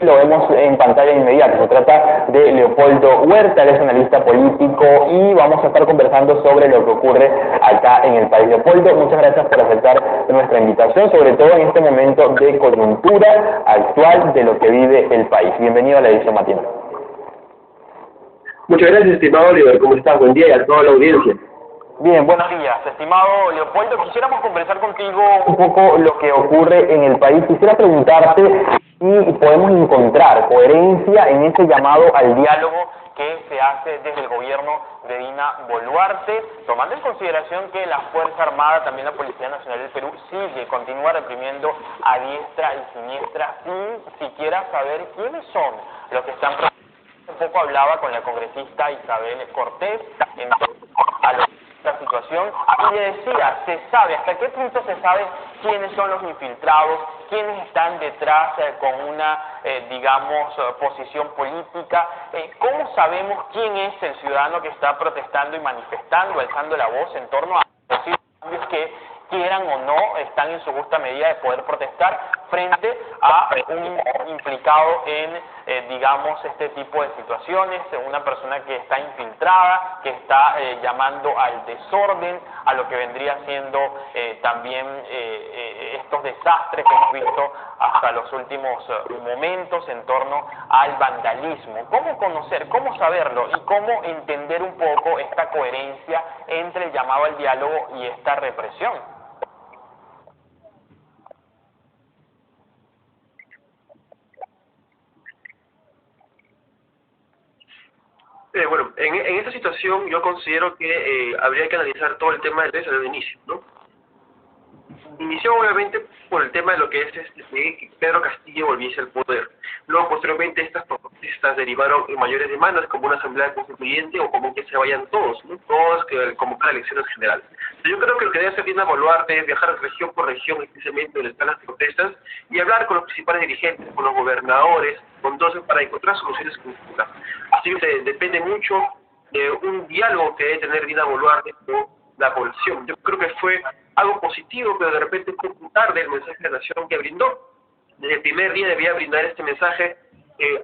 Lo vemos en pantalla inmediata. Se trata de Leopoldo Huerta, él es analista político y vamos a estar conversando sobre lo que ocurre acá en el país. Leopoldo, muchas gracias por aceptar nuestra invitación, sobre todo en este momento de coyuntura actual de lo que vive el país. Bienvenido a la edición matinal. Muchas gracias, estimado Oliver. ¿Cómo estás? Buen día y a toda la audiencia. Bien, buenos días, estimado Leopoldo. Quisiéramos conversar contigo un poco lo que ocurre en el país. Quisiera preguntarte si podemos encontrar coherencia en ese llamado al diálogo que se hace desde el gobierno de Dina Boluarte, tomando en consideración que la Fuerza Armada, también la Policía Nacional del Perú, continúa reprimiendo a diestra y siniestra sin siquiera saber quiénes son los que están. Un poco hablaba con la congresista Isabel Cortés en torno a esta situación y le decía, se sabe, hasta qué punto se sabe quiénes son los infiltrados, quiénes están detrás con una, posición política, cómo sabemos quién es el ciudadano que está protestando y manifestando, alzando la voz en torno a los cambios que quieran o no, están en su justa medida de poder protestar frente a un implicado en, este tipo de situaciones, una persona que está infiltrada, que está llamando al desorden, a lo que vendría siendo también estos desastres que hemos visto hasta los últimos momentos en torno al vandalismo. ¿Cómo conocer, cómo saberlo y cómo entender un poco esta coherencia entre el llamado al diálogo y esta represión? Bueno, en esta situación yo considero que habría que analizar todo el tema desde el inicio, ¿no? Inició obviamente por el tema de lo que es que Pedro Castillo volviese al poder. Luego, posteriormente, estas protestas derivaron en mayores demandas como una asamblea constituyente o como que se vayan todos, ¿no? Todos que convocar elecciones generales. Yo creo que lo que debe hacer Dina Boluarte es viajar región por región, especialmente donde están las protestas, y hablar con los principales dirigentes, con los gobernadores, con todos para encontrar soluciones conjuntas. Así que depende mucho de un diálogo que debe tener Dina Boluarte con la población. Yo creo que fue algo positivo, pero de repente fue muy tarde el mensaje de la nación que brindó. Desde el primer día debía brindar este mensaje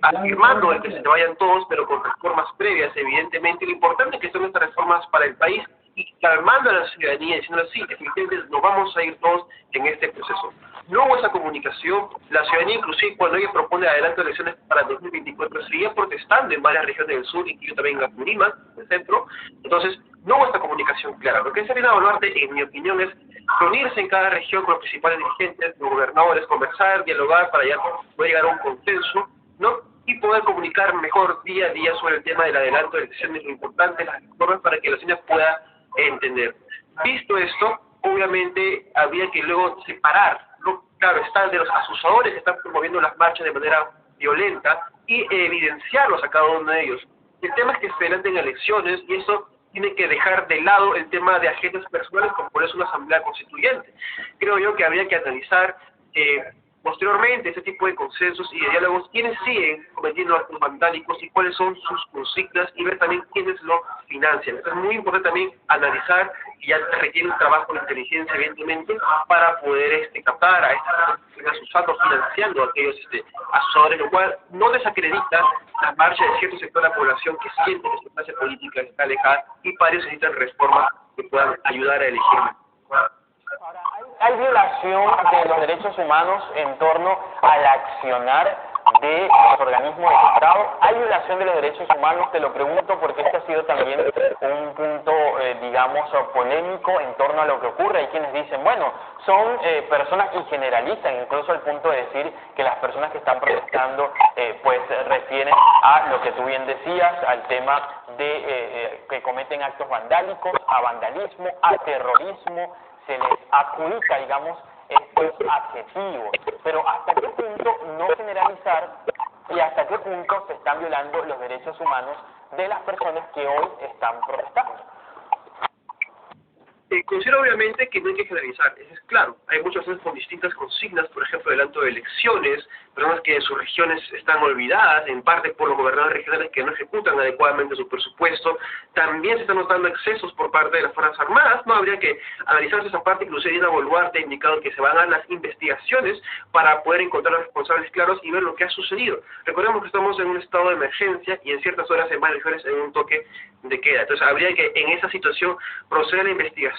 afirmando el que se vayan todos, pero con reformas previas, evidentemente. Lo importante es que son estas reformas para el país y calmando a la ciudadanía, diciendo así, efectivamente nos vamos a ir todos en este proceso. No hubo esa comunicación, la ciudadanía inclusive cuando ella propone adelanto de elecciones para 2024 seguía protestando en varias regiones del sur, incluido también en Apurímac, en el centro. Entonces no hubo esta comunicación clara. Lo que es Dina Boluarte, en mi opinión, es reunirse en cada región con los principales dirigentes, los gobernadores, conversar, dialogar para ya poder llegar a un consenso, ¿no? Y poder comunicar mejor día a día sobre el tema del adelanto de elecciones, lo importante, las reformas para que la ciudadanía pueda entender. Visto esto, obviamente había que luego separar, ¿no? Claro, está de los asusadores que están promoviendo las marchas de manera violenta y evidenciarlos a cada uno de ellos. El tema es que se adelanten elecciones y eso tiene que dejar de lado el tema de agendas personales como por eso una asamblea constituyente. Creo yo que habría que analizar posteriormente este tipo de consensos y de diálogos, quiénes siguen cometiendo actos vandálicos y cuáles son sus consignas y ver también quiénes lo financian. Es muy importante también analizar, y ya requiere un trabajo de inteligencia evidentemente, para poder captar a estas personas que están usando, financiando a aquellos asesores, lo cual no desacredita la marcha de cierto sector de la población que siente que su clase política está alejada y para eso necesitan reformas que puedan ayudar a elegir. Ahora, ¿hay violación de los derechos humanos en torno al accionar de los organismos del Estado? ¿Hay violación de los derechos humanos? Te lo pregunto porque este ha sido también un punto, polémico en torno a lo que ocurre. Hay quienes dicen, bueno, son personas que generalizan, incluso al punto de decir que las personas que están protestando, refieren a lo que tú bien decías, al tema de que cometen actos vandálicos, a vandalismo, a terrorismo. Se les adjudica, estos adjetivos, pero ¿hasta qué punto no generalizar y hasta qué punto se están violando los derechos humanos de las personas que hoy están protestando? Considero obviamente que no hay que generalizar, eso es claro. Hay muchas personas con distintas consignas, por ejemplo, adelanto de elecciones, personas que en sus regiones están olvidadas, en parte por los gobernadores regionales que no ejecutan adecuadamente su presupuesto. También se están notando excesos por parte de las Fuerzas Armadas. No habría que analizarse esa parte, inclusive Dina Boluarte ha indicado que se van a dar las investigaciones para poder encontrar a los responsables claros y ver lo que ha sucedido. Recordemos que estamos en un estado de emergencia y en ciertas horas en varias regiones en un toque de queda. Entonces habría que en esa situación proceder a la investigación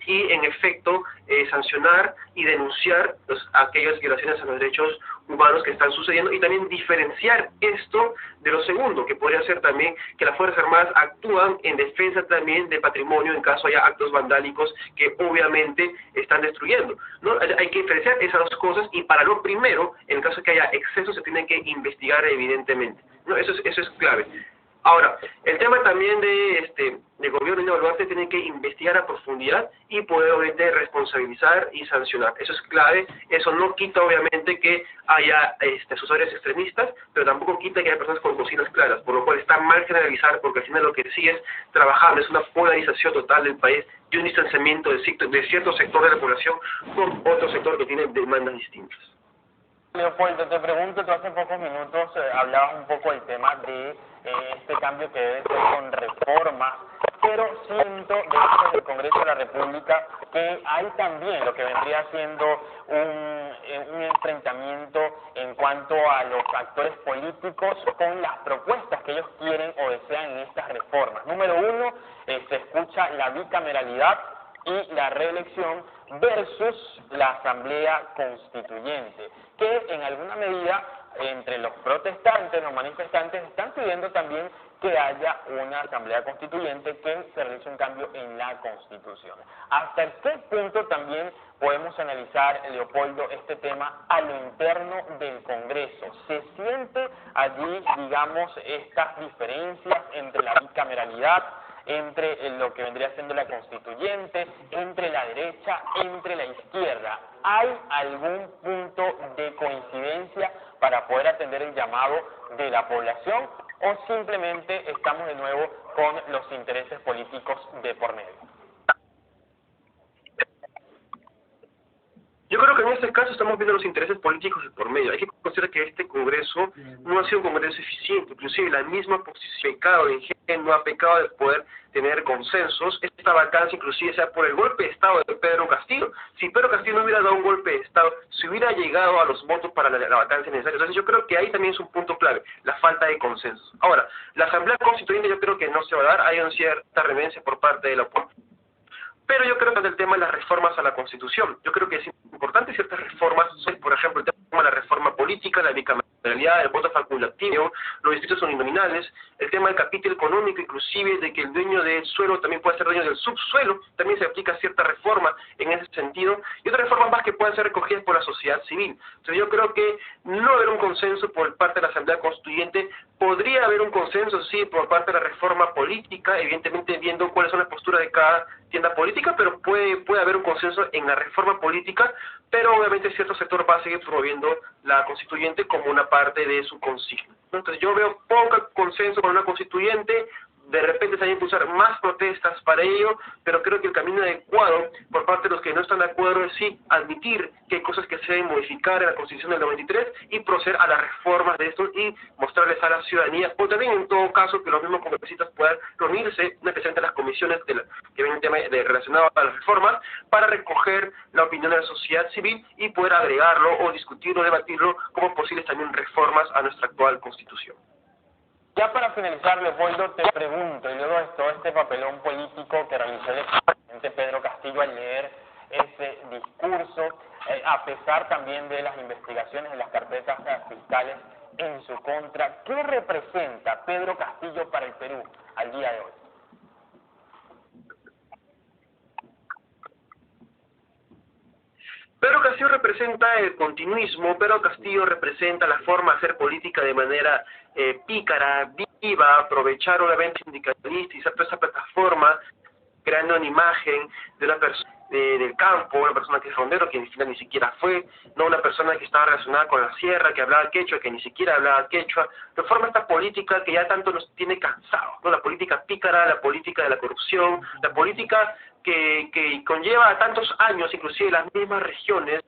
y en efecto sancionar y denunciar aquellas violaciones a los derechos humanos que están sucediendo y también diferenciar esto de lo segundo, que podría ser también que las Fuerzas Armadas actúan en defensa también de patrimonio en caso haya actos vandálicos que obviamente están destruyendo, ¿no? Hay que diferenciar esas dos cosas y para lo primero, en el caso de que haya exceso, se tiene que investigar evidentemente, ¿no? Eso es clave. Ahora, el tema también del gobierno de Boluarte tiene que investigar a profundidad y poder obviamente responsabilizar y sancionar. Eso es clave. Eso no quita obviamente que haya asesores extremistas, pero tampoco quita que haya personas con consignas claras, por lo cual está mal generalizar, porque al final lo que sigue es trabajando, es una polarización total del país y un distanciamiento de cierto sector de la población con otro sector que tiene demandas distintas. Leopoldo, te pregunto, tú hace pocos minutos hablabas un poco del tema de este cambio que debe ser con reformas, pero siento dentro del Congreso de la República que hay también lo que vendría siendo un enfrentamiento en cuanto a los actores políticos con las propuestas que ellos quieren o desean en estas reformas. Número uno, se escucha la bicameralidad y la reelección versus la Asamblea Constituyente, que en alguna medida entre los protestantes, los manifestantes, están pidiendo también que haya una Asamblea Constituyente que se realice un cambio en la Constitución. ¿Hasta qué punto también podemos analizar, Leopoldo, este tema a lo interno del Congreso? ¿Se siente allí, digamos, estas diferencias entre la bicameralidad, entre lo que vendría siendo la constituyente, entre la derecha, entre la izquierda? ¿Hay algún punto de coincidencia para poder atender el llamado de la población o simplemente estamos de nuevo con los intereses políticos de por medio? Yo creo que en este caso estamos viendo los intereses políticos de por medio. Hay que considerar que este Congreso no ha sido un Congreso eficiente, inclusive la misma oposición no ha pecado de poder tener consensos. Esta vacancia inclusive sea por el golpe de Estado de Pedro Castillo. Si Pedro Castillo no hubiera dado un golpe de Estado, se hubiera llegado a los votos para la vacancia necesaria. Entonces yo creo que ahí también es un punto clave, la falta de consensos. Ahora, la Asamblea Constituyente yo creo que no se va a dar, hay una cierta reverencia por parte de la oposición. Pero yo creo que el tema de las reformas a la Constitución, yo creo que es importante ciertas reformas, por ejemplo, el tema de la reforma política, la bicameralidad, el voto facultativo, los distritos uninominales, el tema del capítulo económico, inclusive de que el dueño del suelo también puede ser dueño del subsuelo, también se aplica cierta reforma en ese sentido, y otras reformas más que pueden ser recogidas por la sociedad civil. Entonces yo creo que no haber un consenso por parte de la Asamblea Constituyente, podría haber un consenso, sí, por parte de la reforma política, evidentemente viendo cuáles son las posturas de cada tienda política, pero puede haber un consenso en la reforma política, pero obviamente cierto sector va a seguir promoviendo la constituyente como una parte de su consigna. Entonces yo veo poco consenso con una constituyente, de repente se hay que impulsar más protestas para ello, pero creo que el camino adecuado por parte de los que no están de acuerdo es sí admitir que hay cosas que se deben modificar en la Constitución del 93 y proceder a las reformas de esto y mostrarles a la ciudadanía, o también en todo caso que los mismos congresistas puedan reunirse, especialmente las comisiones que ven el tema relacionado a las reformas, para recoger la opinión de la sociedad civil y poder agregarlo o discutirlo, debatirlo como posibles también reformas a nuestra actual Constitución. Ya para finalizar, Leopoldo, te pregunto, y luego de todo este papelón político que realizó el expresidente Pedro Castillo al leer ese discurso, a pesar también de las investigaciones de las carpetas fiscales en su contra, ¿qué representa Pedro Castillo para el Perú al día de hoy? Pedro Castillo representa el continuismo, Pedro Castillo representa la forma de hacer política de manera pícara, viva, aprovechar obviamente sindicalista y toda esa plataforma, creando una imagen de una persona del campo, una persona que es rondero, que ni siquiera fue, no una persona que estaba relacionada con la sierra, que hablaba quechua, que ni siquiera hablaba quechua. Reforma esta política que ya tanto nos tiene cansados, ¿no? La política pícara, la política de la corrupción, la política que conlleva tantos años, inclusive las mismas regiones,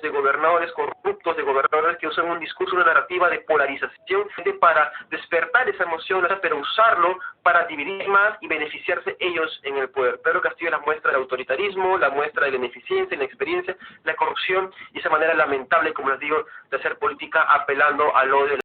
de gobernadores corruptos, de gobernadores que usan un discurso, una narrativa de polarización para despertar esa emoción, pero usarlo para dividir más y beneficiarse ellos en el poder. Pedro Castillo es la muestra del autoritarismo, la muestra de la ineficiencia, la inexperiencia, la corrupción y esa manera lamentable, como les digo, de hacer política apelando al odio.